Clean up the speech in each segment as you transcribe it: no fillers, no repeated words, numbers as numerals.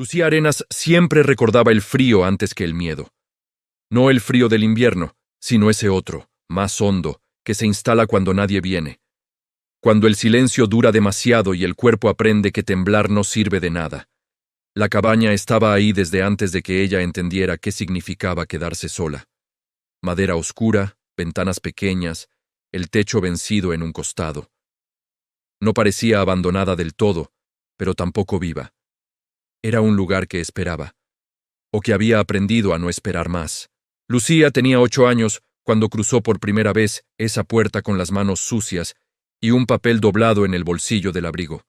Lucía Arenas siempre recordaba el frío antes que el miedo. No el frío del invierno, sino ese otro, más hondo, que se instala cuando nadie viene. Cuando el silencio dura demasiado y el cuerpo aprende que temblar no sirve de nada. La cabaña estaba ahí desde antes de que ella entendiera qué significaba quedarse sola. Madera oscura, ventanas pequeñas, el techo vencido en un costado. No parecía abandonada del todo, pero tampoco viva. Era un lugar que esperaba, o que había aprendido a no esperar más. Lucía tenía 8 años cuando cruzó por primera vez esa puerta con las manos sucias y un papel doblado en el bolsillo del abrigo.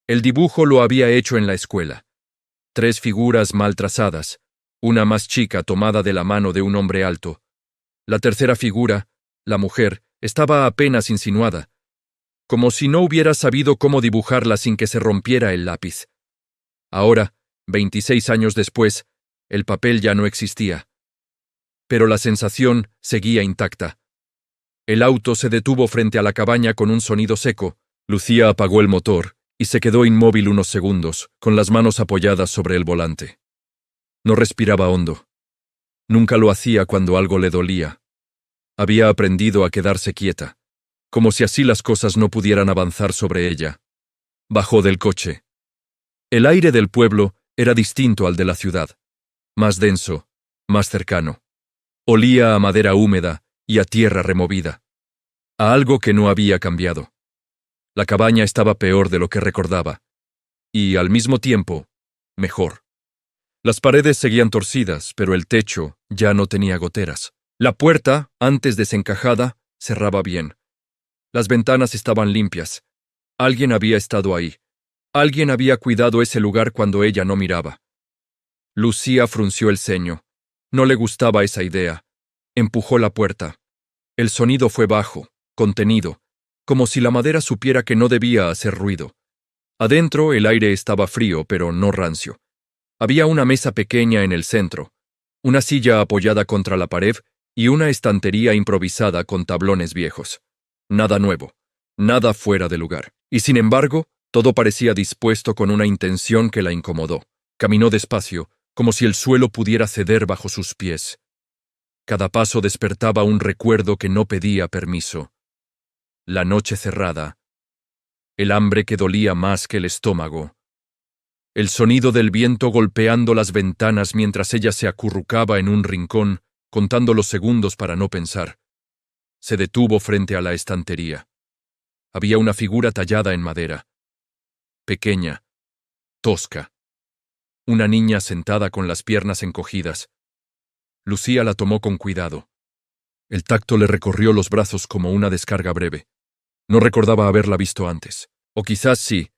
El dibujo lo había hecho en la escuela. 3 figuras mal trazadas, una más chica tomada de la mano de un hombre alto. La tercera figura, la mujer, estaba apenas insinuada, como si no hubiera sabido cómo dibujarla sin que se rompiera el lápiz. Ahora, 26 años después, el papel ya no existía. Pero la sensación seguía intacta. El auto se detuvo frente a la cabaña con un sonido seco. Lucía apagó el motor y se quedó inmóvil unos segundos, con las manos apoyadas sobre el volante. No respiraba hondo. Nunca lo hacía cuando algo le dolía. Había aprendido a quedarse quieta, como si así las cosas no pudieran avanzar sobre ella. Bajó del coche. El aire del pueblo era distinto al de la ciudad, más denso, más cercano. Olía a madera húmeda y a tierra removida, a algo que no había cambiado. La cabaña estaba peor de lo que recordaba, y, al mismo tiempo, mejor. Las paredes seguían torcidas, pero el techo ya no tenía goteras. La puerta, antes desencajada, cerraba bien. Las ventanas estaban limpias. Alguien había estado ahí. Alguien había cuidado ese lugar cuando ella no miraba. Lucía frunció el ceño. No le gustaba esa idea. Empujó la puerta. El sonido fue bajo, contenido, como si la madera supiera que no debía hacer ruido. Adentro el aire estaba frío, pero no rancio. Había una mesa pequeña en el centro, una silla apoyada contra la pared y una estantería improvisada con tablones viejos. Nada nuevo, nada fuera de lugar. Y sin embargo, todo parecía dispuesto con una intención que la incomodó. Caminó despacio, como si el suelo pudiera ceder bajo sus pies. Cada paso despertaba un recuerdo que no pedía permiso. La noche cerrada. El hambre que dolía más que el estómago. El sonido del viento golpeando las ventanas mientras ella se acurrucaba en un rincón, contando los segundos para no pensar. Se detuvo frente a la estantería. Había una figura tallada en madera. Pequeña, tosca. Una niña sentada con las piernas encogidas. Lucía la tomó con cuidado. El tacto le recorrió los brazos como una descarga breve. No recordaba haberla visto antes. O quizás sí,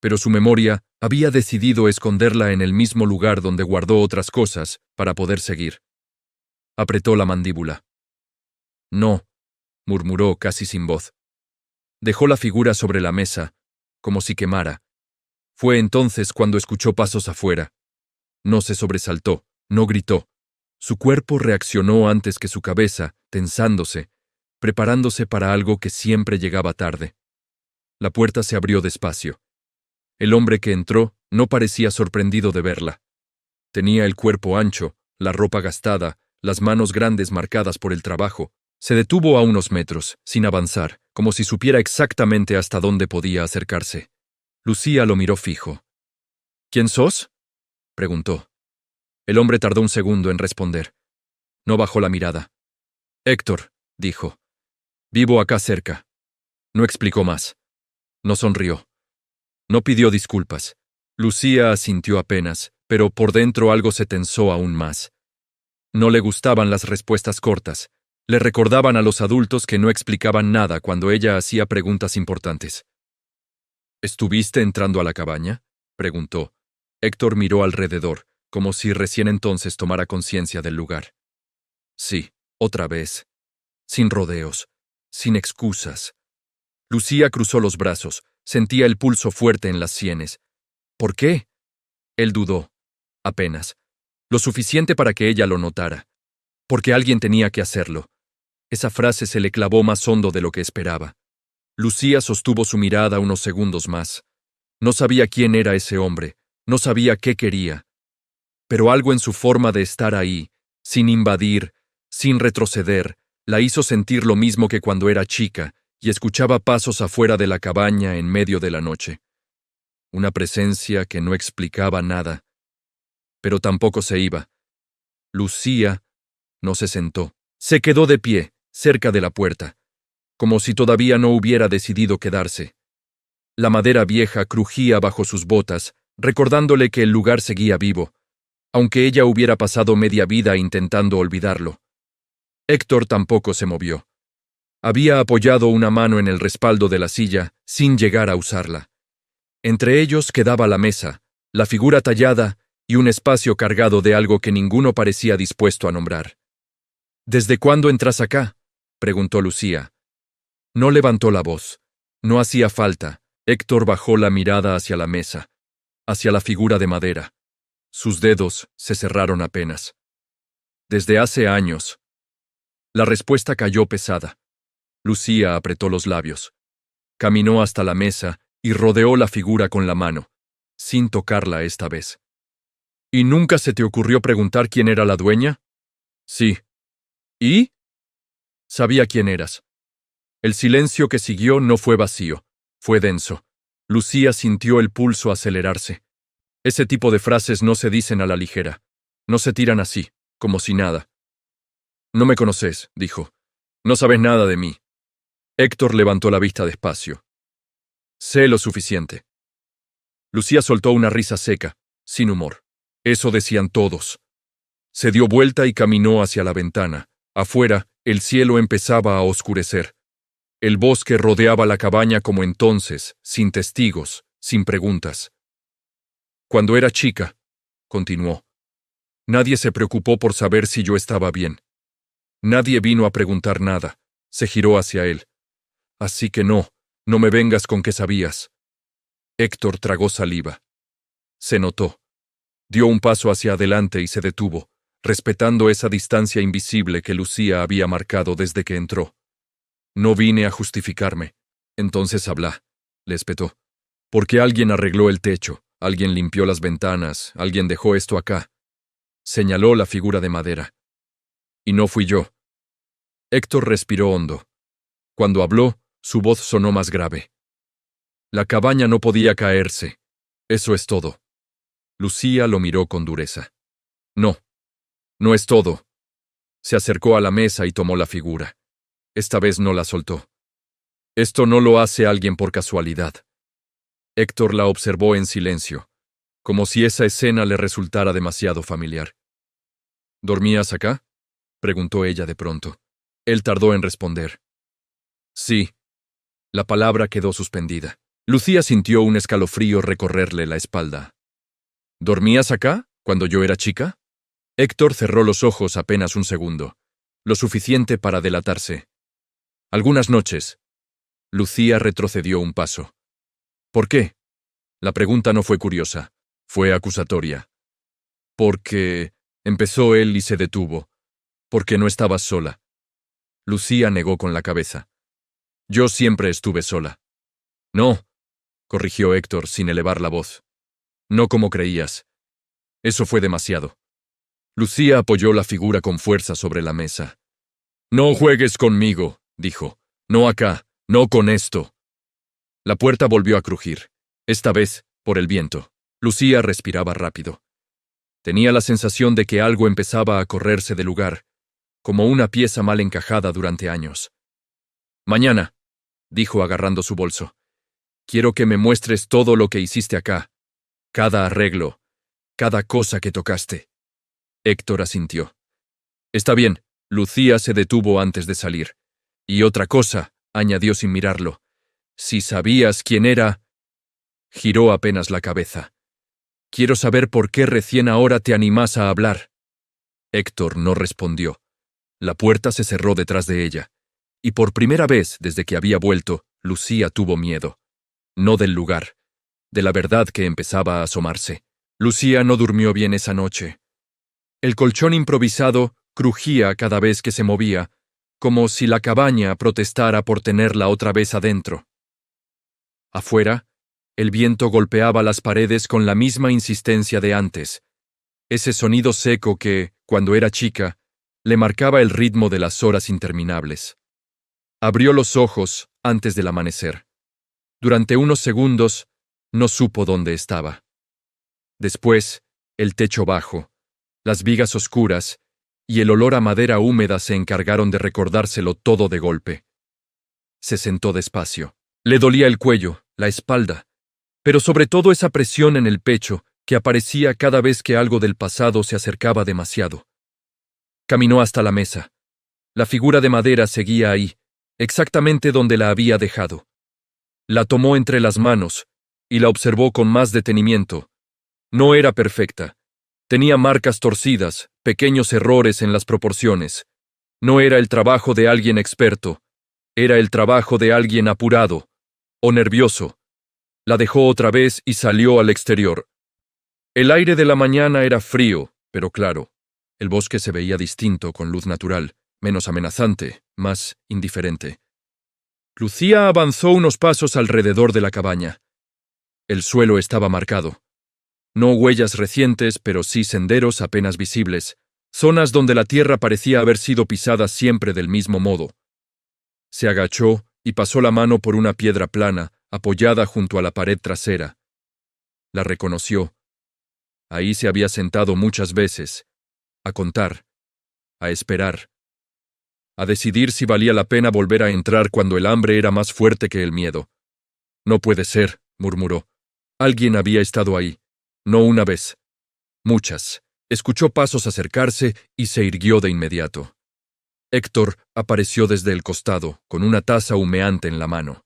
pero su memoria había decidido esconderla en el mismo lugar donde guardó otras cosas para poder seguir. Apretó la mandíbula. No, murmuró casi sin voz. Dejó la figura sobre la mesa, como si quemara. Fue entonces cuando escuchó pasos afuera. No se sobresaltó, no gritó. Su cuerpo reaccionó antes que su cabeza, tensándose, preparándose para algo que siempre llegaba tarde. La puerta se abrió despacio. El hombre que entró no parecía sorprendido de verla. Tenía el cuerpo ancho, la ropa gastada, las manos grandes marcadas por el trabajo. Se detuvo a unos metros, sin avanzar, como si supiera exactamente hasta dónde podía acercarse. Lucía lo miró fijo. ¿Quién sos?, preguntó. El hombre tardó un segundo en responder. No bajó la mirada. Héctor, dijo. Vivo acá cerca. No explicó más. No sonrió. No pidió disculpas. Lucía asintió apenas, pero por dentro algo se tensó aún más. No le gustaban las respuestas cortas. Le recordaban a los adultos que no explicaban nada cuando ella hacía preguntas importantes. ¿Estuviste entrando a la cabaña?, preguntó. Héctor miró alrededor, como si recién entonces tomara conciencia del lugar. Sí, otra vez. Sin rodeos, sin excusas. Lucía cruzó los brazos, sentía el pulso fuerte en las sienes. ¿Por qué? Él dudó. Apenas. Lo suficiente para que ella lo notara. Porque alguien tenía que hacerlo. Esa frase se le clavó más hondo de lo que esperaba. Lucía sostuvo su mirada unos segundos más. No sabía quién era ese hombre, No sabía qué quería, pero algo en su forma de estar ahí, sin invadir, sin retroceder, la hizo sentir lo mismo que cuando era chica y escuchaba pasos afuera de la cabaña en medio de la noche. Una presencia que no explicaba nada, pero tampoco se iba. Lucía no se sentó. Se quedó de pie, cerca de la puerta, como si todavía no hubiera decidido quedarse. La madera vieja crujía bajo sus botas, recordándole que el lugar seguía vivo, aunque ella hubiera pasado media vida intentando olvidarlo. Héctor tampoco se movió. Había apoyado una mano en el respaldo de la silla, sin llegar a usarla. Entre ellos quedaba la mesa, la figura tallada y un espacio cargado de algo que ninguno parecía dispuesto a nombrar. «¿Desde cuándo entras acá?», preguntó Lucía. No levantó la voz. No hacía falta. Héctor bajó la mirada hacia la mesa, hacia la figura de madera. Sus dedos se cerraron apenas. «Desde hace años». La respuesta cayó pesada. Lucía apretó los labios. Caminó hasta la mesa y rodeó la figura con la mano, sin tocarla esta vez. «¿Y nunca se te ocurrió preguntar quién era la dueña?» «Sí». «¿Y?» «Sabía quién eras». El silencio que siguió no fue vacío, fue denso. Lucía sintió el pulso acelerarse. Ese tipo de frases no se dicen a la ligera. No se tiran así, como si nada. «No me conoces», dijo. «No sabes nada de mí». Héctor levantó la vista despacio. «Sé lo suficiente». Lucía soltó una risa seca, sin humor. Eso decían todos. Se dio vuelta y caminó hacia la ventana. Afuera, el cielo empezaba a oscurecer. El bosque rodeaba la cabaña como entonces, sin testigos, sin preguntas. «Cuando era chica», continuó, «nadie se preocupó por saber si yo estaba bien. Nadie vino a preguntar nada». Se giró hacia él. «Así que no me vengas con que sabías». Héctor tragó saliva. Se notó. Dio un paso hacia adelante y se detuvo, respetando esa distancia invisible que Lucía había marcado desde que entró. «No vine a justificarme». «Entonces habla», le espetó. «Porque alguien arregló el techo, alguien limpió las ventanas, alguien dejó esto acá». Señaló la figura de madera. «Y no fui yo». Héctor respiró hondo. Cuando habló, su voz sonó más grave. «La cabaña no podía caerse. Eso es todo». Lucía lo miró con dureza. «No, no es todo». Se acercó a la mesa y tomó la figura. Esta vez no la soltó. «Esto no lo hace alguien por casualidad». Héctor la observó en silencio, como si esa escena le resultara demasiado familiar. «¿Dormías acá?», preguntó ella de pronto. Él tardó en responder. «Sí». La palabra quedó suspendida. Lucía sintió un escalofrío recorrerle la espalda. «¿Dormías acá, cuando yo era chica?». Héctor cerró los ojos apenas un segundo, lo suficiente para delatarse. «Algunas noches». Lucía retrocedió un paso. «¿Por qué?». La pregunta no fue curiosa, fue acusatoria. «Porque…», empezó él y se detuvo. «Porque no estabas sola». Lucía negó con la cabeza. «Yo siempre estuve sola». «No», corrigió Héctor sin elevar la voz. «No como creías. Eso fue demasiado». Lucía apoyó la figura con fuerza sobre la mesa. «No juegues conmigo», dijo. «No acá, no con esto». La puerta volvió a crujir, esta vez por el viento. Lucía respiraba rápido. Tenía la sensación de que algo empezaba a correrse de lugar, como una pieza mal encajada durante años. «Mañana», dijo agarrando su bolso, «quiero que me muestres todo lo que hiciste acá, cada arreglo, cada cosa que tocaste». Héctor asintió. «Está bien». Lucía se detuvo antes de salir. «Y otra cosa», añadió sin mirarlo, «si sabías quién era…». Giró apenas la cabeza. «Quiero saber por qué recién ahora te animás a hablar». Héctor no respondió. La puerta se cerró detrás de ella, y por primera vez desde que había vuelto, Lucía tuvo miedo. No del lugar, de la verdad que empezaba a asomarse. Lucía no durmió bien esa noche. El colchón improvisado crujía cada vez que se movía, como si la cabaña protestara por tenerla otra vez adentro. Afuera, El viento golpeaba las paredes con la misma insistencia de antes, ese sonido seco que, cuando era chica, le marcaba el ritmo de las horas interminables. Abrió los ojos antes del amanecer. Durante unos segundos, no supo dónde estaba. Después, el techo bajo, las vigas oscuras y el olor a madera húmeda se encargaron de recordárselo todo de golpe. Se sentó despacio. Le dolía el cuello, la espalda, pero sobre todo esa presión en el pecho que aparecía cada vez que algo del pasado se acercaba demasiado. Caminó hasta la mesa. La figura de madera seguía ahí, exactamente donde la había dejado. La tomó entre las manos y la observó con más detenimiento. No era perfecta. Tenía marcas torcidas, pequeños errores en las proporciones. No era el trabajo de alguien experto. Era el trabajo de alguien apurado o nervioso. La dejó otra vez y salió al exterior. El aire de la mañana era frío, pero claro. El bosque se veía distinto, con luz natural, menos amenazante, más indiferente. Lucía avanzó unos pasos alrededor de la cabaña. El suelo estaba marcado. No huellas recientes, pero sí senderos apenas visibles, zonas donde la tierra parecía haber sido pisada siempre del mismo modo. Se agachó y pasó la mano por una piedra plana, apoyada junto a la pared trasera. La reconoció. Ahí se había sentado muchas veces, a contar, a esperar, a decidir si valía la pena volver a entrar cuando el hambre era más fuerte que el miedo. No puede ser, murmuró. Alguien había estado ahí. No una vez. Muchas. Escuchó pasos acercarse y se irguió de inmediato. Héctor apareció desde el costado, con una taza humeante en la mano.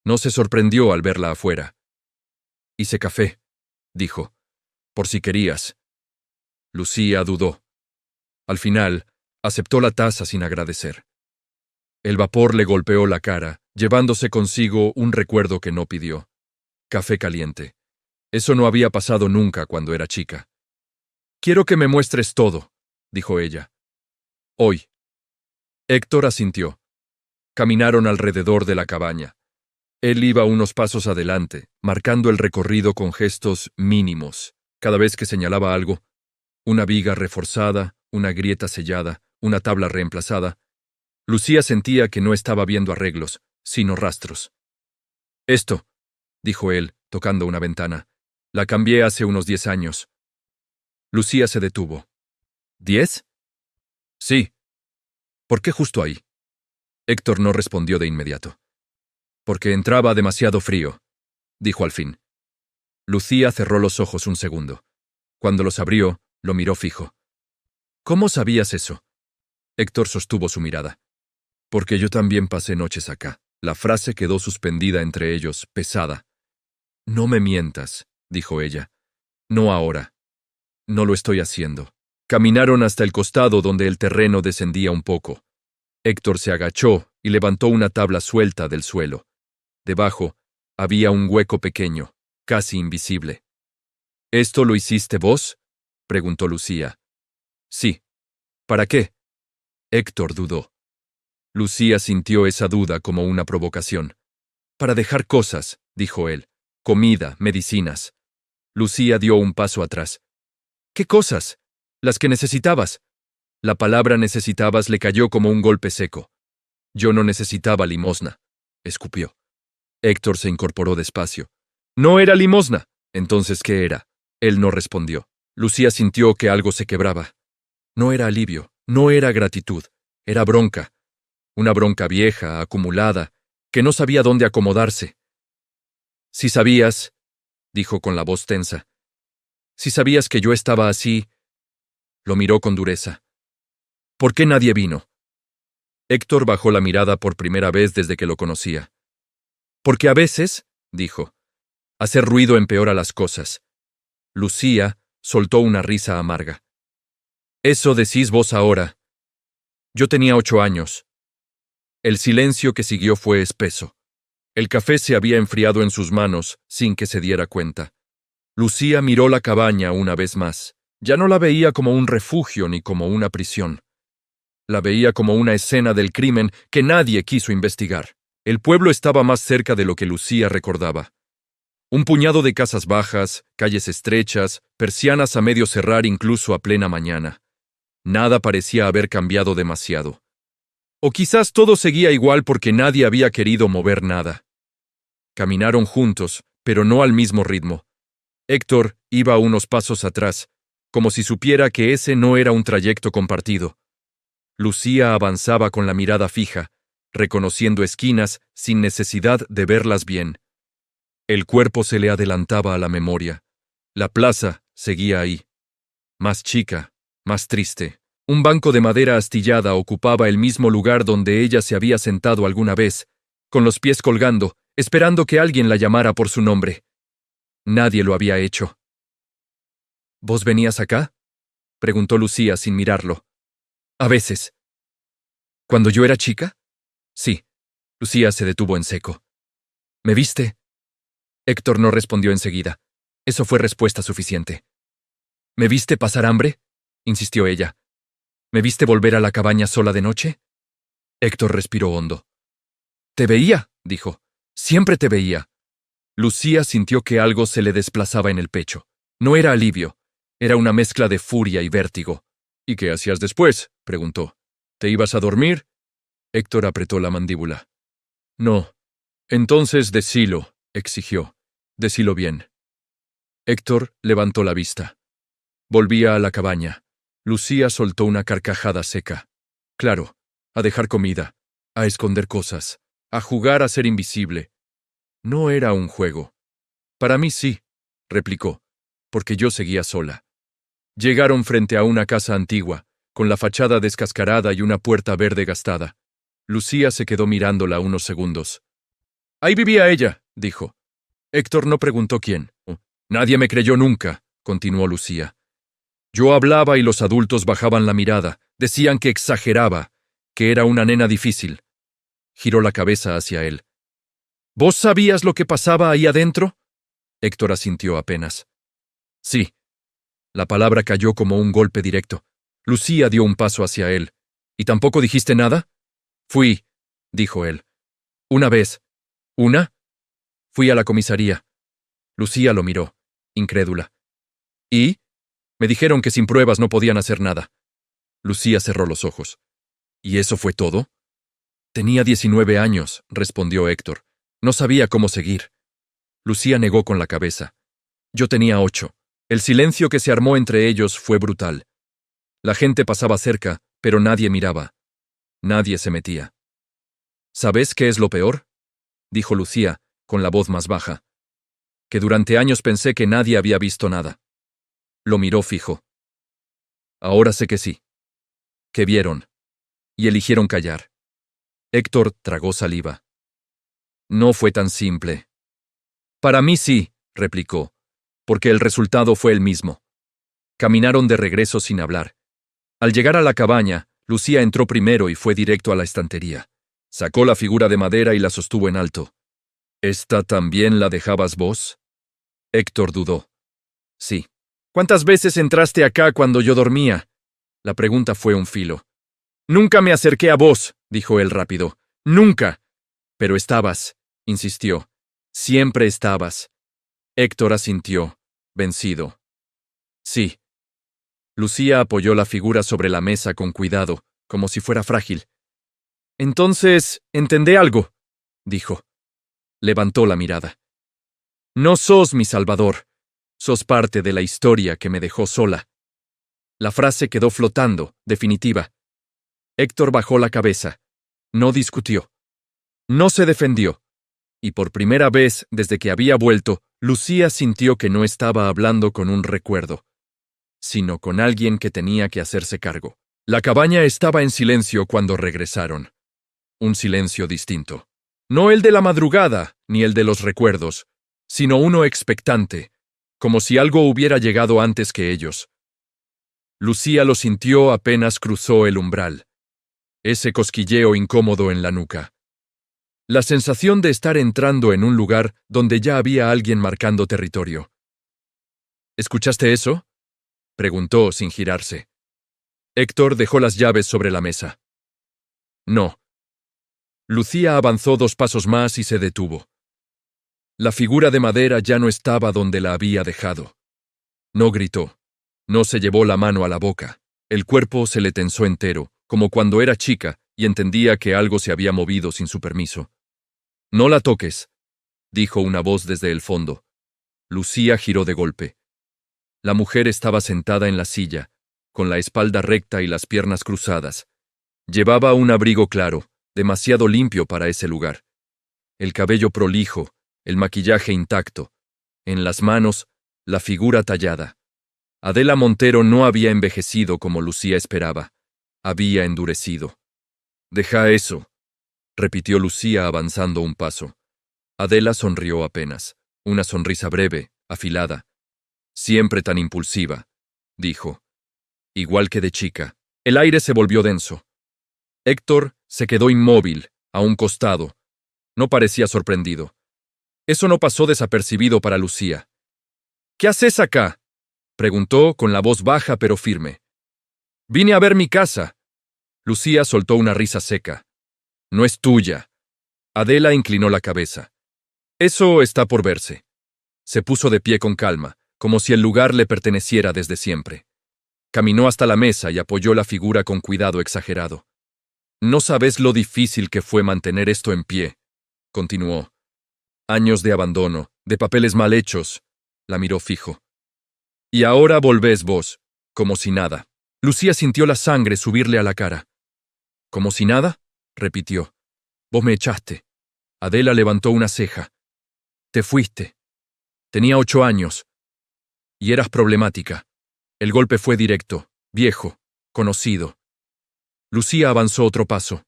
No se sorprendió al verla afuera. Hice café, dijo, por si querías. Lucía dudó. Al final, aceptó la taza sin agradecer. El vapor le golpeó la cara, llevándose consigo un recuerdo que no pidió. Café caliente. Eso no había pasado nunca cuando era chica. Quiero que me muestres todo, dijo ella. Hoy. Héctor asintió. Caminaron alrededor de la cabaña. Él iba unos pasos adelante, marcando el recorrido con gestos mínimos. Cada vez que señalaba algo, una viga reforzada, una grieta sellada, una tabla reemplazada, Lucía sentía que no estaba viendo arreglos, sino rastros. Esto, dijo él, tocando una ventana, la cambié hace unos 10 años. Lucía se detuvo. ¿10? Sí. ¿Por qué justo ahí? Héctor no respondió de inmediato. Porque entraba demasiado frío, dijo al fin. Lucía cerró los ojos un segundo. Cuando los abrió, lo miró fijo. ¿Cómo sabías eso? Héctor sostuvo su mirada. Porque yo también pasé noches acá. La frase quedó suspendida entre ellos, pesada. No me mientas, dijo ella. No ahora. No lo estoy haciendo. Caminaron hasta el costado donde el terreno descendía un poco. Héctor se agachó y levantó una tabla suelta del suelo. Debajo había un hueco pequeño, casi invisible. ¿Esto lo hiciste vos? Preguntó Lucía. Sí. ¿Para qué? Héctor dudó. Lucía sintió esa duda como una provocación. Para dejar cosas, dijo él. Comida, medicinas. Lucía dio un paso atrás. ¿Qué cosas? Las que necesitabas. La palabra necesitabas le cayó como un golpe seco. Yo no necesitaba limosna, escupió. Héctor se incorporó despacio. No era limosna. Entonces, ¿qué era? Él no respondió. Lucía sintió que algo se quebraba. No era alivio, no era gratitud, era bronca. Una bronca vieja, acumulada, que no sabía dónde acomodarse. Si sabías, dijo con la voz tensa, si sabías que yo estaba así, lo miró con dureza. ¿Por qué nadie vino? Héctor bajó la mirada por primera vez desde que lo conocía. Porque a veces, dijo, hacer ruido empeora las cosas. Lucía soltó una risa amarga. Eso decís vos ahora. Yo tenía 8 años. El silencio que siguió fue espeso. El café se había enfriado en sus manos sin que se diera cuenta. Lucía miró la cabaña una vez más. Ya no la veía como un refugio ni como una prisión. La veía como una escena del crimen que nadie quiso investigar. El pueblo estaba más cerca de lo que Lucía recordaba. Un puñado de casas bajas, calles estrechas, persianas a medio cerrar incluso a plena mañana. Nada parecía haber cambiado demasiado. O quizás todo seguía igual porque nadie había querido mover nada. Caminaron juntos, pero no al mismo ritmo. Héctor iba unos pasos atrás, como si supiera que ese no era un trayecto compartido. Lucía avanzaba con la mirada fija, reconociendo esquinas sin necesidad de verlas bien. El cuerpo se le adelantaba a la memoria. La plaza seguía ahí. Más chica, más triste. Un banco de madera astillada ocupaba el mismo lugar donde ella se había sentado alguna vez, con los pies colgando, esperando que alguien la llamara por su nombre. Nadie lo había hecho. ¿Vos venías acá?, preguntó Lucía sin mirarlo. A veces. ¿Cuando yo era chica? Sí. Lucía se detuvo en seco. ¿Me viste? Héctor no respondió enseguida. Eso fue respuesta suficiente. ¿Me viste pasar hambre?, insistió ella. ¿Me viste volver a la cabaña sola de noche? Héctor respiró hondo. Te veía, dijo. Siempre te veía. Lucía sintió que algo se le desplazaba en el pecho. No era alivio. Era una mezcla de furia y vértigo. ¿Y qué hacías después?, preguntó. ¿Te ibas a dormir? Héctor apretó la mandíbula. No. Entonces decilo, exigió. Decilo bien. Héctor levantó la vista. Volvía a la cabaña. Lucía soltó una carcajada seca. Claro, a dejar comida, a esconder cosas, a jugar a ser invisible. No era un juego. Para mí sí, replicó, porque yo seguía sola. Llegaron frente a una casa antigua, con la fachada descascarada y una puerta verde gastada. Lucía se quedó mirándola unos segundos. Ahí vivía ella, dijo. Héctor no preguntó quién. Nadie me creyó nunca, continuó Lucía. Yo hablaba y los adultos bajaban la mirada, decían que exageraba, que era una nena difícil. Giró la cabeza hacia él. ¿Vos sabías lo que pasaba ahí adentro? Héctor asintió apenas. Sí. La palabra cayó como un golpe directo. Lucía dio un paso hacia él. ¿Y tampoco dijiste nada? Fui, dijo él. Una vez. ¿Una? Fui a la comisaría. Lucía lo miró, incrédula. ¿Y? Me dijeron que sin pruebas no podían hacer nada. Lucía cerró los ojos. ¿Y eso fue todo? Tenía 19 años, respondió Héctor. No sabía cómo seguir. Lucía negó con la cabeza. Yo tenía 8. El silencio que se armó entre ellos fue brutal. La gente pasaba cerca, pero nadie miraba. Nadie se metía. ¿Sabes qué es lo peor?, dijo Lucía, con la voz más baja. Que durante años pensé que nadie había visto nada. Lo miró fijo. Ahora sé que sí. Que vieron. Y eligieron callar. Héctor tragó saliva. No fue tan simple. Para mí sí, replicó, porque el resultado fue el mismo. Caminaron de regreso sin hablar. Al llegar a la cabaña, Lucía entró primero y fue directo a la estantería. Sacó la figura de madera y la sostuvo en alto. ¿Esta también la dejabas vos? Héctor dudó. Sí. ¿Cuántas veces entraste acá cuando yo dormía? La pregunta fue un filo. Nunca me acerqué a vos, dijo él rápido. Nunca. Pero estabas, insistió. Siempre estabas. Héctor asintió, vencido. Sí. Lucía apoyó la figura sobre la mesa con cuidado, como si fuera frágil. Entonces, entendé algo, dijo. Levantó la mirada. No sos mi salvador. Sos parte de la historia que me dejó sola. La frase quedó flotando, definitiva. Héctor bajó la cabeza. No discutió. No se defendió. Y por primera vez desde que había vuelto, Lucía sintió que no estaba hablando con un recuerdo, sino con alguien que tenía que hacerse cargo. La cabaña estaba en silencio cuando regresaron. Un silencio distinto. No el de la madrugada, ni el de los recuerdos, sino uno expectante, como si algo hubiera llegado antes que ellos. Lucía lo sintió apenas cruzó el umbral. Ese cosquilleo incómodo en la nuca. La sensación de estar entrando en un lugar donde ya había alguien marcando territorio. ¿Escuchaste eso?, preguntó sin girarse. Héctor dejó las llaves sobre la mesa. No. Lucía avanzó 2 pasos más y se detuvo. La figura de madera ya no estaba donde la había dejado. No gritó. No se llevó la mano a la boca. El cuerpo se le tensó entero, como cuando era chica y entendía que algo se había movido sin su permiso. «No la toques», dijo una voz desde el fondo. Lucía giró de golpe. La mujer estaba sentada en la silla, con la espalda recta y las piernas cruzadas. Llevaba un abrigo claro, demasiado limpio para ese lugar. El cabello prolijo, el maquillaje intacto. En las manos, la figura tallada. Adela Montero no había envejecido como Lucía esperaba. Había endurecido. «Deja eso», repitió Lucía avanzando un paso. Adela sonrió apenas, una sonrisa breve, afilada. «Siempre tan impulsiva», dijo. Igual que de chica. El aire se volvió denso. Héctor se quedó inmóvil, a un costado. No parecía sorprendido. Eso no pasó desapercibido para Lucía. «¿Qué haces acá?», preguntó con la voz baja pero firme. «Vine a ver mi casa». Lucía soltó una risa seca. «No es tuya». Adela inclinó la cabeza. «Eso está por verse». Se puso de pie con calma, como si el lugar le perteneciera desde siempre. Caminó hasta la mesa y apoyó la figura con cuidado exagerado. «No sabes lo difícil que fue mantener esto en pie», continuó. «Años de abandono, de papeles mal hechos». La miró fijo. «Y ahora volvés vos, como si nada». Lucía sintió la sangre subirle a la cara. «¿Como si nada?», repitió. «Vos me echaste». Adela levantó una ceja. «Te fuiste. Tenía 8 años. Y eras problemática». El golpe fue directo, viejo, conocido. Lucía avanzó otro paso.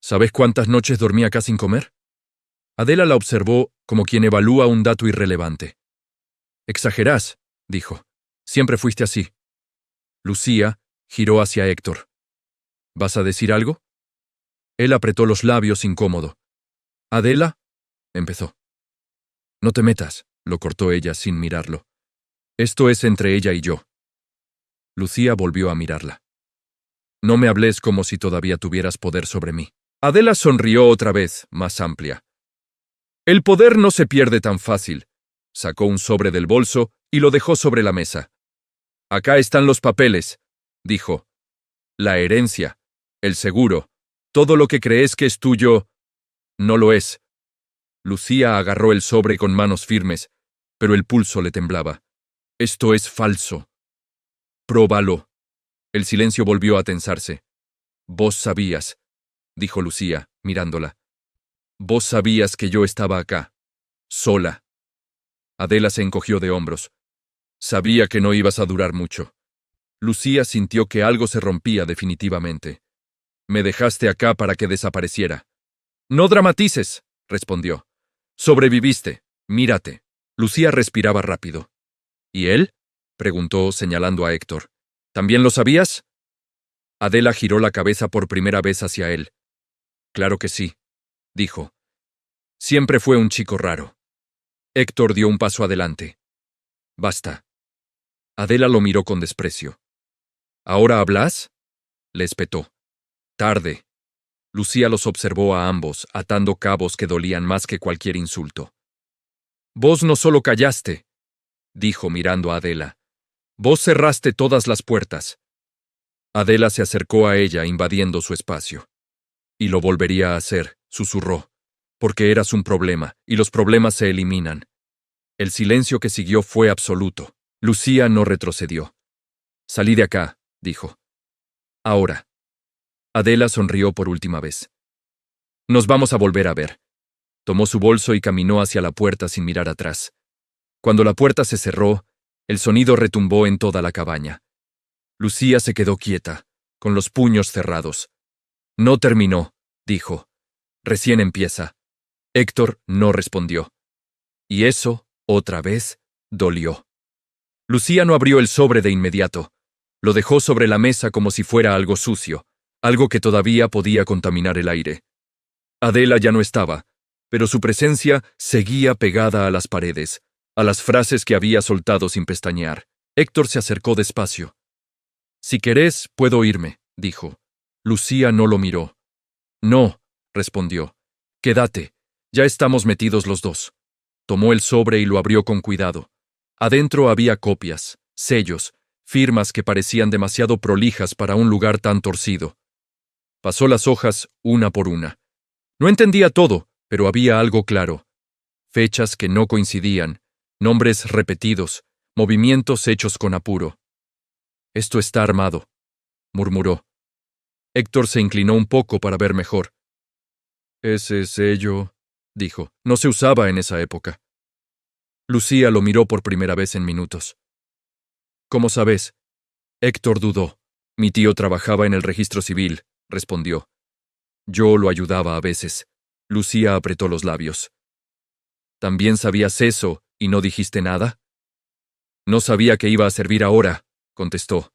«¿Sabés cuántas noches dormí acá sin comer?». Adela la observó como quien evalúa un dato irrelevante. «Exagerás», dijo. «Siempre fuiste así». Lucía giró hacia Héctor. «¿Vas a decir algo?». Él apretó los labios incómodo. «Adela», empezó. «No te metas», lo cortó ella sin mirarlo. «Esto es entre ella y yo». Lucía volvió a mirarla. «No me hables como si todavía tuvieras poder sobre mí». Adela sonrió otra vez, más amplia. «El poder no se pierde tan fácil». Sacó un sobre del bolso y lo dejó sobre la mesa. «Acá están los papeles», dijo. «La herencia, el seguro, todo lo que crees que es tuyo, no lo es». Lucía agarró el sobre con manos firmes, pero el pulso le temblaba. «Esto es falso». «Próbalo». El silencio volvió a tensarse. «Vos sabías», dijo Lucía, mirándola. «Vos sabías que yo estaba acá, sola». Adela se encogió de hombros. «Sabía que no ibas a durar mucho». Lucía sintió que algo se rompía definitivamente. «Me dejaste acá para que desapareciera». «No dramatices», respondió. «Sobreviviste. Mírate». Lucía respiraba rápido. «¿Y él?», preguntó señalando a Héctor. «¿También lo sabías?». Adela giró la cabeza por primera vez hacia él. «Claro que sí», dijo. «Siempre fue un chico raro». Héctor dio un paso adelante. «Basta». Adela lo miró con desprecio. «¿Ahora hablas?», le espetó. «Tarde». Lucía los observó a ambos, atando cabos que dolían más que cualquier insulto. «Vos no solo callaste», dijo mirando a Adela. «Vos cerraste todas las puertas». Adela se acercó a ella, invadiendo su espacio. «Y lo volvería a hacer», susurró, «porque eras un problema, y los problemas se eliminan». El silencio que siguió fue absoluto. Lucía no retrocedió. «Salí de acá», dijo. «Ahora». Adela sonrió por última vez. «Nos vamos a volver a ver». Tomó su bolso y caminó hacia la puerta sin mirar atrás. Cuando la puerta se cerró, el sonido retumbó en toda la cabaña. Lucía se quedó quieta, con los puños cerrados. «No terminó», dijo. «Recién empieza». Héctor no respondió. Y eso, otra vez, dolió. Lucía no abrió el sobre de inmediato. Lo dejó sobre la mesa como si fuera algo sucio, algo que todavía podía contaminar el aire. Adela ya no estaba, pero su presencia seguía pegada a las paredes, a las frases que había soltado sin pestañear. Héctor se acercó despacio. «Si querés, puedo irme», dijo. Lucía no lo miró. «No», respondió. «Quédate. Ya estamos metidos los dos». Tomó el sobre y lo abrió con cuidado. Adentro había copias, sellos, firmas que parecían demasiado prolijas para un lugar tan torcido. Pasó las hojas una por una. No entendía todo, pero había algo claro. Fechas que no coincidían, nombres repetidos, movimientos hechos con apuro. «Esto está armado», murmuró. Héctor se inclinó un poco para ver mejor. «Ese sello», dijo, «no se usaba en esa época». Lucía lo miró por primera vez en minutos. «¿Cómo sabes?» Héctor dudó. «Mi tío trabajaba en el registro civil», respondió. «Yo lo ayudaba a veces». Lucía apretó los labios. «¿También sabías eso y no dijiste nada?» «No sabía que iba a servir ahora», contestó.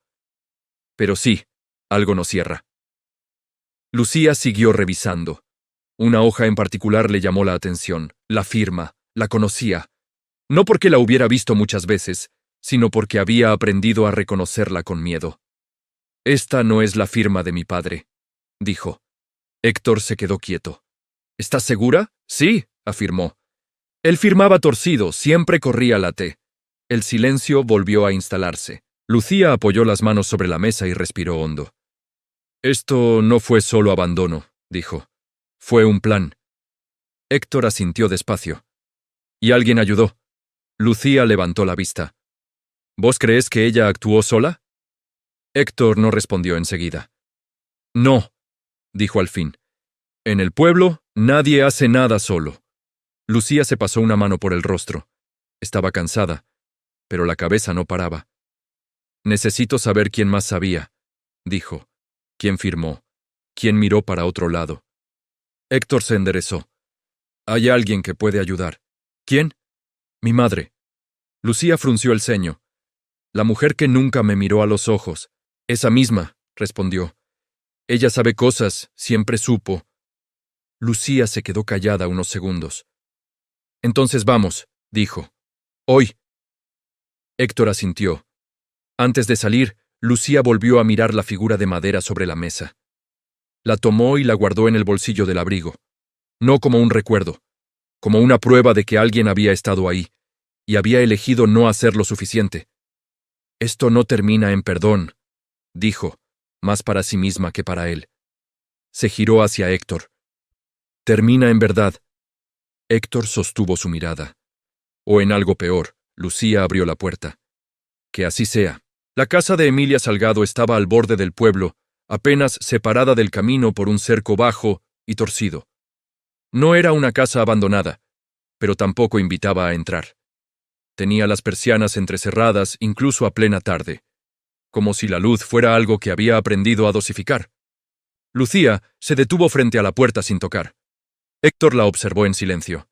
«Pero sí, algo no cierra». Lucía siguió revisando. Una hoja en particular le llamó la atención. La firma. La conocía. No porque la hubiera visto muchas veces, sino porque había aprendido a reconocerla con miedo. «Esta no es la firma de mi padre», dijo. Héctor se quedó quieto. «¿Estás segura?» «Sí», afirmó. Él firmaba torcido, siempre corría la T. El silencio volvió a instalarse. Lucía apoyó las manos sobre la mesa y respiró hondo. «Esto no fue solo abandono», dijo. «Fue un plan». Héctor asintió despacio. «¿Y alguien ayudó?» Lucía levantó la vista. «¿Vos crees que ella actuó sola?» Héctor no respondió enseguida. «No», dijo al fin. «En el pueblo, nadie hace nada solo». Lucía se pasó una mano por el rostro. Estaba cansada, pero la cabeza no paraba. «Necesito saber quién más sabía», dijo. «¿Quién firmó? ¿Quién miró para otro lado?» Héctor se enderezó. «Hay alguien que puede ayudar». «¿Quién?» «Mi madre». Lucía frunció el ceño. «La mujer que nunca me miró a los ojos». «Esa misma», respondió. «Ella sabe cosas, siempre supo». Lucía se quedó callada unos segundos. «Entonces vamos», dijo. «Hoy». Héctor asintió. Antes de salir, Lucía volvió a mirar la figura de madera sobre la mesa. La tomó y la guardó en el bolsillo del abrigo. No como un recuerdo, como una prueba de que alguien había estado ahí, y había elegido no hacer lo suficiente. «Esto no termina en perdón», dijo, más para sí misma que para él. Se giró hacia Héctor. «Termina en verdad». Héctor sostuvo su mirada. O en algo peor, Lucía abrió la puerta. «Que así sea». La casa de Emilia Salgado estaba al borde del pueblo, apenas separada del camino por un cerco bajo y torcido. No era una casa abandonada, pero tampoco invitaba a entrar. Tenía las persianas entrecerradas incluso a plena tarde, como si la luz fuera algo que había aprendido a dosificar. Lucía se detuvo frente a la puerta sin tocar. Héctor la observó en silencio.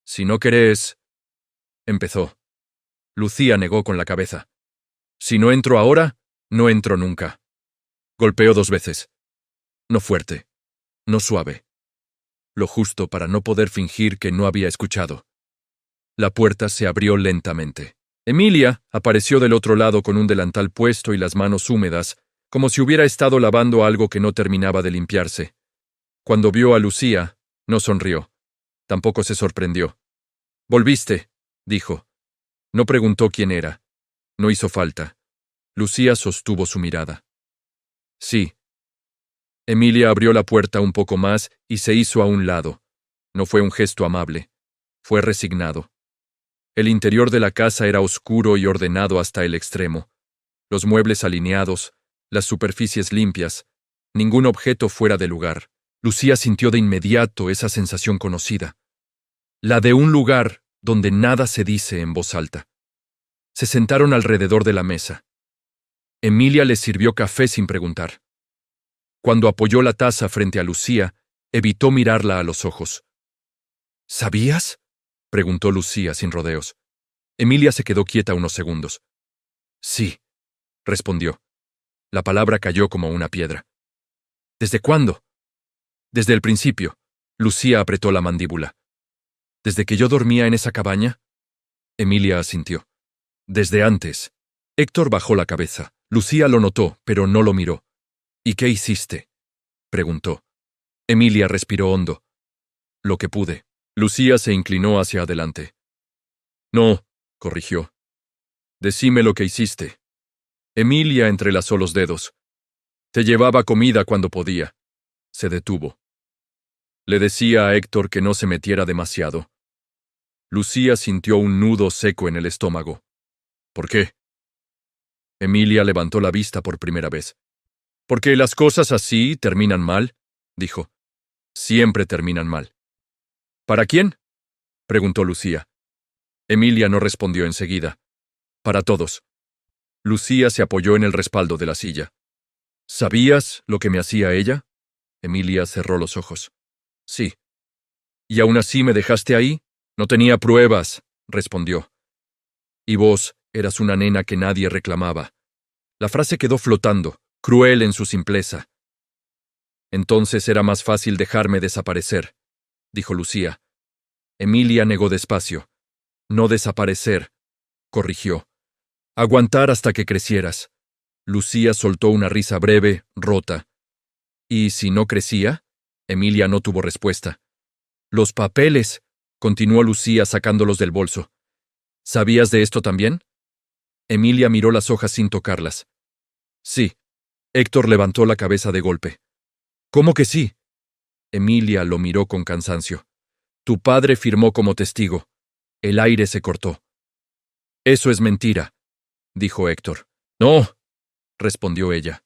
«Si no querés...» empezó. Lucía negó con la cabeza. «Si no entro ahora, no entro nunca». Golpeó 2 veces. No fuerte, no suave. Lo justo para no poder fingir que no había escuchado. La puerta se abrió lentamente. Emilia apareció del otro lado con un delantal puesto y las manos húmedas, como si hubiera estado lavando algo que no terminaba de limpiarse. Cuando vio a Lucía, no sonrió. Tampoco se sorprendió. «¿Volviste?», dijo. No preguntó quién era. No hizo falta. Lucía sostuvo su mirada. «Sí». Emilia abrió la puerta un poco más y se hizo a un lado. No fue un gesto amable. Fue resignado. El interior de la casa era oscuro y ordenado hasta el extremo. Los muebles alineados, las superficies limpias, ningún objeto fuera de lugar. Lucía sintió de inmediato esa sensación conocida. La de un lugar donde nada se dice en voz alta. Se sentaron alrededor de la mesa. Emilia les sirvió café sin preguntar. Cuando apoyó la taza frente a Lucía, evitó mirarla a los ojos. «¿Sabías?», preguntó Lucía sin rodeos. Emilia se quedó quieta unos segundos. «Sí», respondió. La palabra cayó como una piedra. «¿Desde cuándo?». «Desde el principio». Lucía apretó la mandíbula. «¿Desde que yo dormía en esa cabaña?». Emilia asintió. «Desde antes». Héctor bajó la cabeza. Lucía lo notó, pero no lo miró. «¿Y qué hiciste?», preguntó. Emilia respiró hondo. «Lo que pude». Lucía se inclinó hacia adelante. No, corrigió. Decime lo que hiciste. Emilia entrelazó los dedos. Te llevaba comida cuando podía. Se detuvo. Le decía a Héctor que no se metiera demasiado. Lucía sintió un nudo seco en el estómago. ¿Por qué? Emilia levantó la vista por primera vez. Porque las cosas así terminan mal, dijo. Siempre terminan mal. ¿Para quién? Preguntó Lucía. Emilia no respondió enseguida. Para todos. Lucía se apoyó en el respaldo de la silla. ¿Sabías lo que me hacía ella? Emilia cerró los ojos. Sí. ¿Y aún así me dejaste ahí? No tenía pruebas, respondió. Y vos eras una nena que nadie reclamaba. La frase quedó flotando, cruel en su simpleza. Entonces era más fácil dejarme desaparecer, dijo Lucía. Emilia negó despacio. No desaparecer, corrigió. Aguantar hasta que crecieras. Lucía soltó una risa breve, rota. ¿Y si no crecía? Emilia no tuvo respuesta. Los papeles, continuó Lucía sacándolos del bolso. ¿Sabías de esto también? Emilia miró las hojas sin tocarlas. Sí. Héctor levantó la cabeza de golpe. ¿Cómo que sí? Emilia lo miró con cansancio. Tu padre firmó como testigo. El aire se cortó. Eso es mentira, dijo Héctor. No, respondió ella.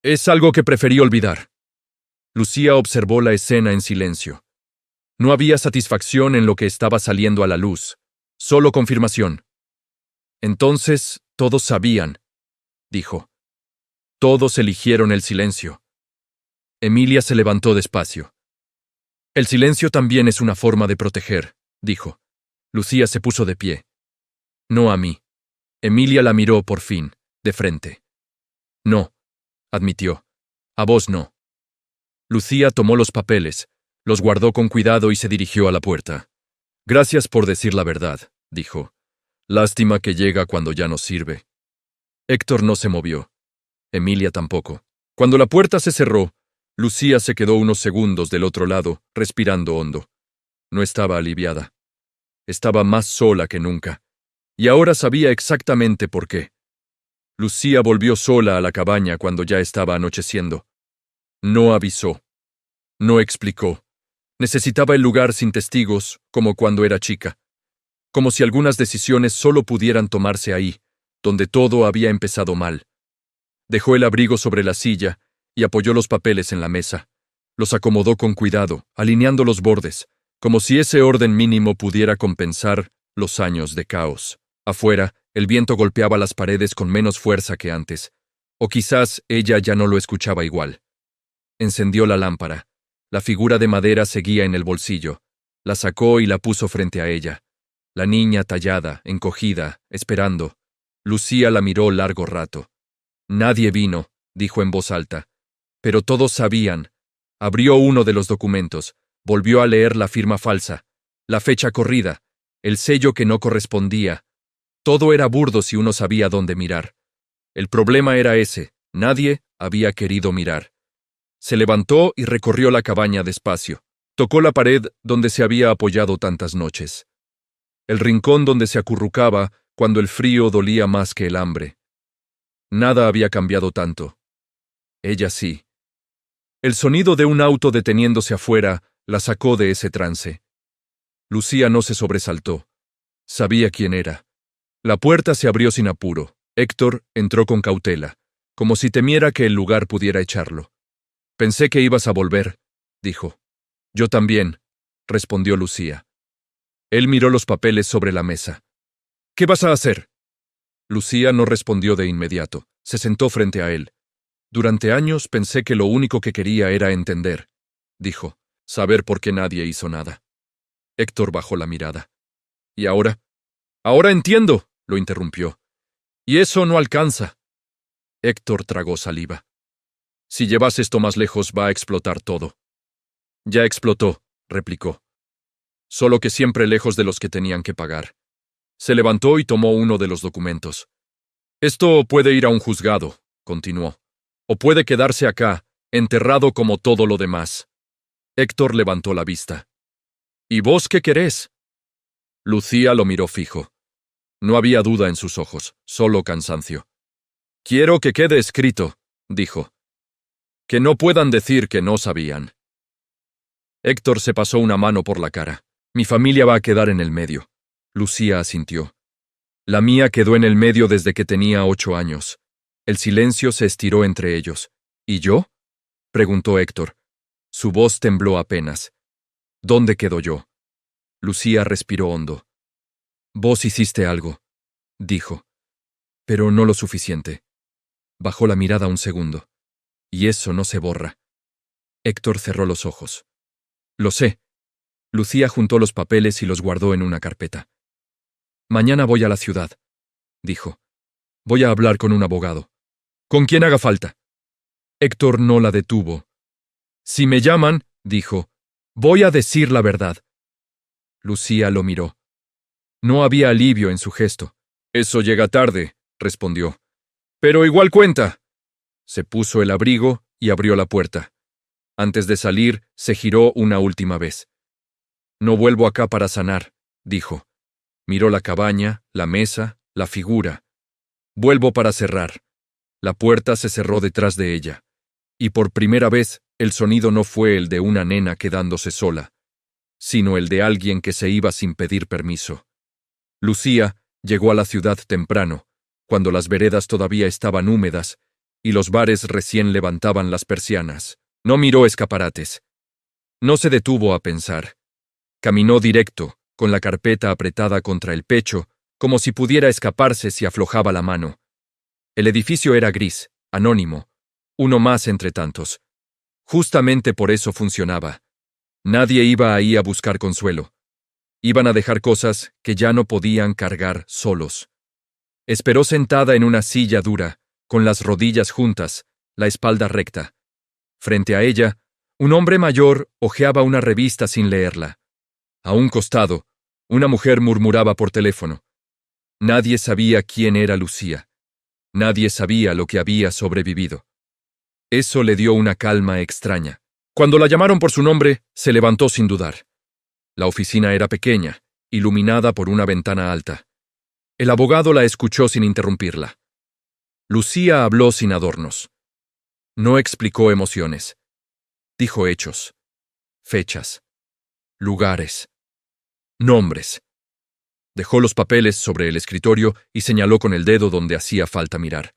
Es algo que preferí olvidar. Lucía observó la escena en silencio. No había satisfacción en lo que estaba saliendo a la luz, solo confirmación. Entonces, todos sabían, dijo. Todos eligieron el silencio. Emilia se levantó despacio. El silencio también es una forma de proteger, dijo. Lucía se puso de pie. No a mí. Emilia la miró por fin, de frente. No, admitió. A vos no. Lucía tomó los papeles, los guardó con cuidado y se dirigió a la puerta. Gracias por decir la verdad, dijo. Lástima que llega cuando ya no sirve. Héctor no se movió. Emilia tampoco. Cuando la puerta se cerró, Lucía se quedó unos segundos del otro lado, respirando hondo. No estaba aliviada. Estaba más sola que nunca. Y ahora sabía exactamente por qué. Lucía volvió sola a la cabaña cuando ya estaba anocheciendo. No avisó. No explicó. Necesitaba el lugar sin testigos, como cuando era chica. Como si algunas decisiones solo pudieran tomarse ahí, donde todo había empezado mal. Dejó el abrigo sobre la silla y apoyó los papeles en la mesa. Los acomodó con cuidado, alineando los bordes, como si ese orden mínimo pudiera compensar los años de caos. Afuera, el viento golpeaba las paredes con menos fuerza que antes, o quizás ella ya no lo escuchaba igual. Encendió la lámpara. La figura de madera seguía en el bolsillo. La sacó y la puso frente a ella. La niña tallada, encogida, esperando. Lucía la miró largo rato. Nadie vino, dijo en voz alta. Pero todos sabían. Abrió uno de los documentos, volvió a leer la firma falsa, la fecha corrida, el sello que no correspondía. Todo era burdo si uno sabía dónde mirar. El problema era ese, nadie había querido mirar. Se levantó y recorrió la cabaña despacio. Tocó la pared donde se había apoyado tantas noches. El rincón donde se acurrucaba cuando el frío dolía más que el hambre. Nada había cambiado tanto. Ella sí. El sonido de un auto deteniéndose afuera la sacó de ese trance. Lucía no se sobresaltó. Sabía quién era. La puerta se abrió sin apuro. Héctor entró con cautela, como si temiera que el lugar pudiera echarlo. Pensé que ibas a volver, dijo. Yo también, respondió Lucía. Él miró los papeles sobre la mesa. ¿Qué vas a hacer? Lucía no respondió de inmediato. Se sentó frente a él. Durante años pensé que lo único que quería era entender, dijo, saber por qué nadie hizo nada. Héctor bajó la mirada. ¿Y ahora? Ahora entiendo, lo interrumpió. Y eso no alcanza. Héctor tragó saliva. Si llevas esto más lejos va a explotar todo. Ya explotó, replicó. Solo que siempre lejos de los que tenían que pagar. Se levantó y tomó uno de los documentos. Esto puede ir a un juzgado, continuó. O puede quedarse acá, enterrado como todo lo demás. Héctor levantó la vista. ¿Y vos qué querés? Lucía lo miró fijo. No había duda en sus ojos, solo cansancio. Quiero que quede escrito, dijo. Que no puedan decir que no sabían. Héctor se pasó una mano por la cara. Mi familia va a quedar en el medio. Lucía asintió. La mía quedó en el medio desde que tenía 8 años. El silencio se estiró entre ellos. ¿Y yo? Preguntó Héctor. Su voz tembló apenas. ¿Dónde quedo yo? Lucía respiró hondo. Vos hiciste algo, dijo. Pero no lo suficiente. Bajó la mirada un segundo. Y eso no se borra. Héctor cerró los ojos. Lo sé. Lucía juntó los papeles y los guardó en una carpeta. Mañana voy a la ciudad, dijo. Voy a hablar con un abogado. Con quien haga falta. Héctor no la detuvo. Si me llaman, dijo, voy a decir la verdad. Lucía lo miró. No había alivio en su gesto. Eso llega tarde, respondió. Pero igual cuenta. Se puso el abrigo y abrió la puerta. Antes de salir, se giró una última vez. No vuelvo acá para sanar, dijo. Miró la cabaña, la mesa, la figura. Vuelvo para cerrar. La puerta se cerró detrás de ella. Y por primera vez, el sonido no fue el de una nena quedándose sola, sino el de alguien que se iba sin pedir permiso. Lucía llegó a la ciudad temprano, cuando las veredas todavía estaban húmedas y los bares recién levantaban las persianas. No miró escaparates. No se detuvo a pensar. Caminó directo, con la carpeta apretada contra el pecho, como si pudiera escaparse si aflojaba la mano. El edificio era gris, anónimo, uno más entre tantos. Justamente por eso funcionaba. Nadie iba ahí a buscar consuelo. Iban a dejar cosas que ya no podían cargar solos. Esperó sentada en una silla dura, con las rodillas juntas, la espalda recta. Frente a ella, un hombre mayor hojeaba una revista sin leerla. A un costado, una mujer murmuraba por teléfono. Nadie sabía quién era Lucía. Nadie sabía lo que había sobrevivido. Eso le dio una calma extraña. Cuando la llamaron por su nombre, se levantó sin dudar. La oficina era pequeña, iluminada por una ventana alta. El abogado la escuchó sin interrumpirla. Lucía habló sin adornos. No explicó emociones. Dijo hechos, fechas, lugares, nombres. Dejó los papeles sobre el escritorio y señaló con el dedo donde hacía falta mirar.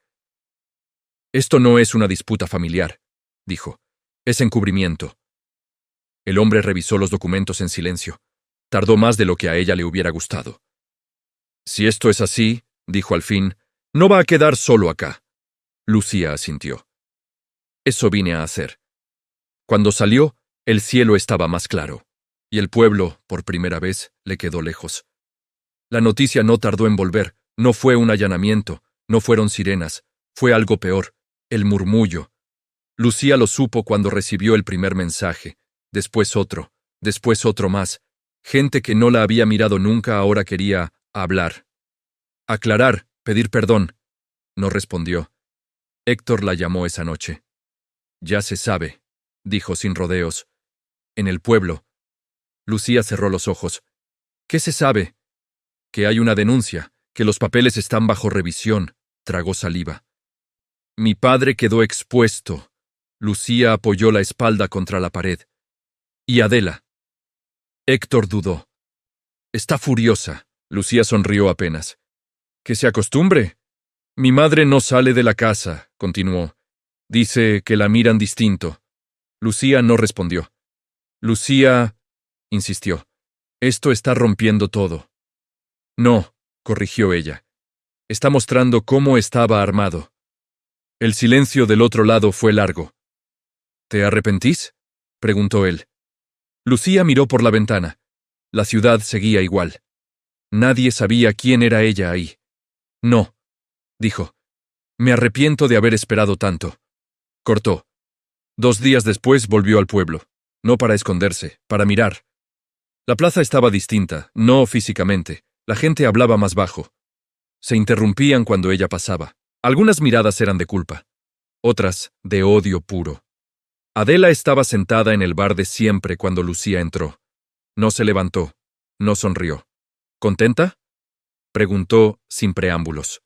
Esto no es una disputa familiar, dijo. Es encubrimiento. El hombre revisó los documentos en silencio. Tardó más de lo que a ella le hubiera gustado. Si esto es así, dijo al fin, no va a quedar solo acá. Lucía asintió. Eso vine a hacer. Cuando salió, el cielo estaba más claro, y el pueblo, por primera vez, le quedó lejos. La noticia no tardó en volver, no fue un allanamiento, no fueron sirenas, fue algo peor, el murmullo. Lucía lo supo cuando recibió el primer mensaje, después otro más. Gente que no la había mirado nunca ahora quería hablar. Aclarar, pedir perdón. No respondió. Héctor la llamó esa noche. Ya se sabe, dijo sin rodeos. En el pueblo. Lucía cerró los ojos. ¿Qué se sabe? Que hay una denuncia, que los papeles están bajo revisión. Tragó saliva. Mi padre quedó expuesto. Lucía apoyó la espalda contra la pared. ¿Y Adela? Héctor dudó. Está furiosa. Lucía sonrió apenas. Que se acostumbre. Mi madre no sale de la casa, continuó. Dice que la miran distinto. Lucía no respondió. Lucía, insistió. Esto está rompiendo todo. No, corrigió ella. Está mostrando cómo estaba armado. El silencio del otro lado fue largo. ¿Te arrepentís? Preguntó él. Lucía miró por la ventana. La ciudad seguía igual. Nadie sabía quién era ella ahí. No, dijo. Me arrepiento de haber esperado tanto. Cortó. 2 días después volvió al pueblo. No para esconderse, para mirar. La plaza estaba distinta, no físicamente. La gente hablaba más bajo. Se interrumpían cuando ella pasaba. Algunas miradas eran de culpa. Otras, de odio puro. Adela estaba sentada en el bar de siempre cuando Lucía entró. No se levantó, no sonrió. ¿Contenta?, preguntó sin preámbulos.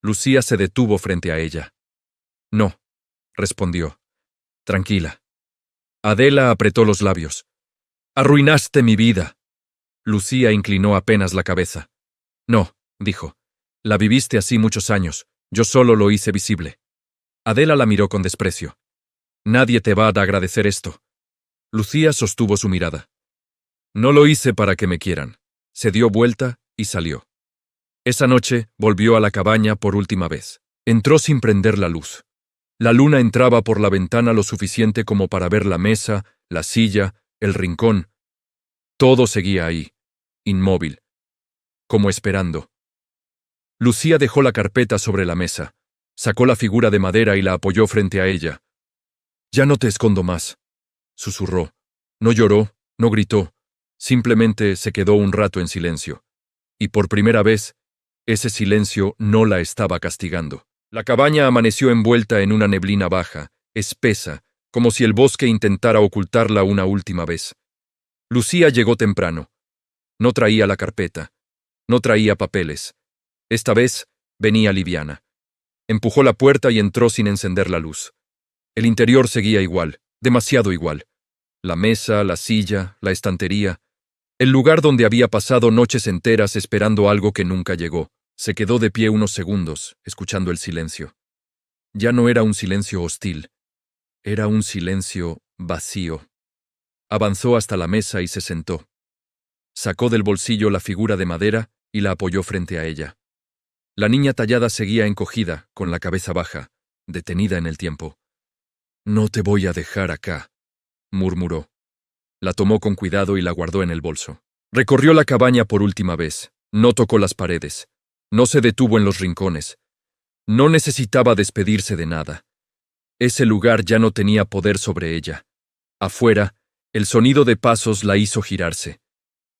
Lucía se detuvo frente a ella. No, respondió. Tranquila. Adela apretó los labios. Arruinaste mi vida. Lucía inclinó apenas la cabeza. No, dijo. La viviste así muchos años. Yo solo lo hice visible. Adela la miró con desprecio. Nadie te va a agradecer esto. Lucía sostuvo su mirada. No lo hice para que me quieran. Se dio vuelta y salió. Esa noche volvió a la cabaña por última vez. Entró sin prender la luz. La luna entraba por la ventana lo suficiente como para ver la mesa, la silla, el rincón. Todo seguía ahí, inmóvil, como esperando. Lucía dejó la carpeta sobre la mesa, sacó la figura de madera y la apoyó frente a ella. Ya no te escondo más, susurró. No lloró, no gritó, simplemente se quedó un rato en silencio. Y por primera vez, ese silencio no la estaba castigando. La cabaña amaneció envuelta en una neblina baja, espesa, como si el bosque intentara ocultarla una última vez. Lucía llegó temprano. No traía la carpeta. No traía papeles. Esta vez venía liviana. Empujó la puerta y entró sin encender la luz. El interior seguía igual, demasiado igual. La mesa, la silla, la estantería. El lugar donde había pasado noches enteras esperando algo que nunca llegó. Se quedó de pie unos segundos, escuchando el silencio. Ya no era un silencio hostil. Era un silencio vacío. Avanzó hasta la mesa y se sentó. Sacó del bolsillo la figura de madera y la apoyó frente a ella. La niña tallada seguía encogida, con la cabeza baja, detenida en el tiempo. «No te voy a dejar acá», murmuró. La tomó con cuidado y la guardó en el bolso. Recorrió la cabaña por última vez. No tocó las paredes. No se detuvo en los rincones. No necesitaba despedirse de nada. Ese lugar ya no tenía poder sobre ella. Afuera, el sonido de pasos la hizo girarse.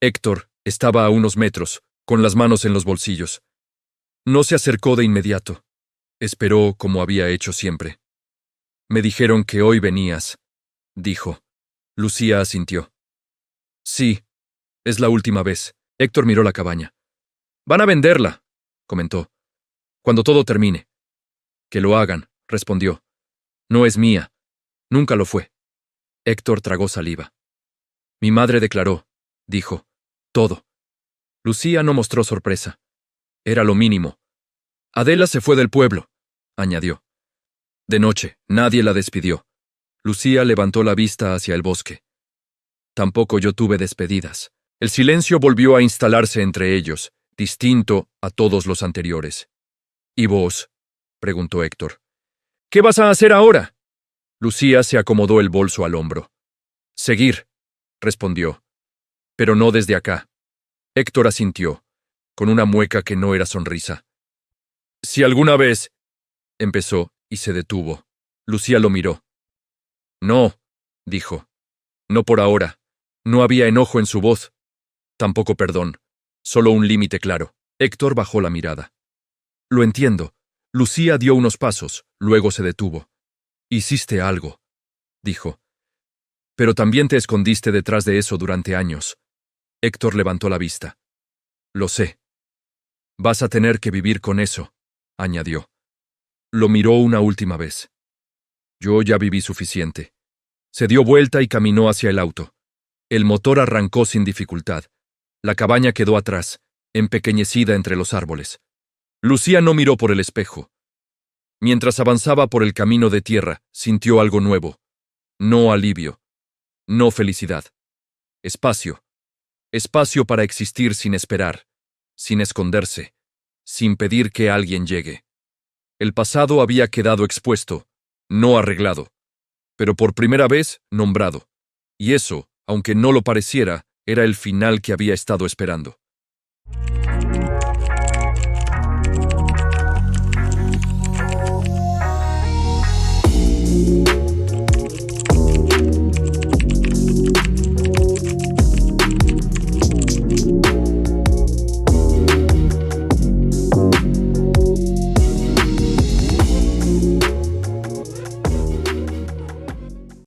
Héctor estaba a unos metros, con las manos en los bolsillos. No se acercó de inmediato. Esperó como había hecho siempre. Me dijeron que hoy venías, dijo. Lucía asintió. Sí, es la última vez. Héctor miró la cabaña. Van a venderla, comentó. Cuando todo termine. Que lo hagan, respondió. No es mía. Nunca lo fue. Héctor tragó saliva. Mi madre declaró, dijo, todo. Lucía no mostró sorpresa. Era lo mínimo. Adela se fue del pueblo, añadió. De noche, nadie la despidió. Lucía levantó la vista hacia el bosque. Tampoco yo tuve despedidas. El silencio volvió a instalarse entre ellos, distinto a todos los anteriores. ¿Y vos?, preguntó Héctor. ¿Qué vas a hacer ahora? Lucía se acomodó el bolso al hombro. Seguir, respondió. Pero no desde acá. Héctor asintió, con una mueca que no era sonrisa. Si alguna vez... empezó y se detuvo. Lucía lo miró. No, dijo. No por ahora. No había enojo en su voz. Tampoco perdón. Solo un límite claro. Héctor bajó la mirada. Lo entiendo. Lucía dio unos pasos, luego se detuvo. Hiciste algo, dijo. Pero también te escondiste detrás de eso durante años. Héctor levantó la vista. Lo sé. Vas a tener que vivir con eso, añadió. Lo miró una última vez. Yo ya viví suficiente. Se dio vuelta y caminó hacia el auto. El motor arrancó sin dificultad. La cabaña quedó atrás, empequeñecida entre los árboles. Lucía no miró por el espejo. Mientras avanzaba por el camino de tierra, sintió algo nuevo. No alivio. No felicidad. Espacio. Espacio para existir sin esperar, sin esconderse, sin pedir que alguien llegue. El pasado había quedado expuesto, no arreglado, pero por primera vez nombrado. Y eso, aunque no lo pareciera, era el final que había estado esperando.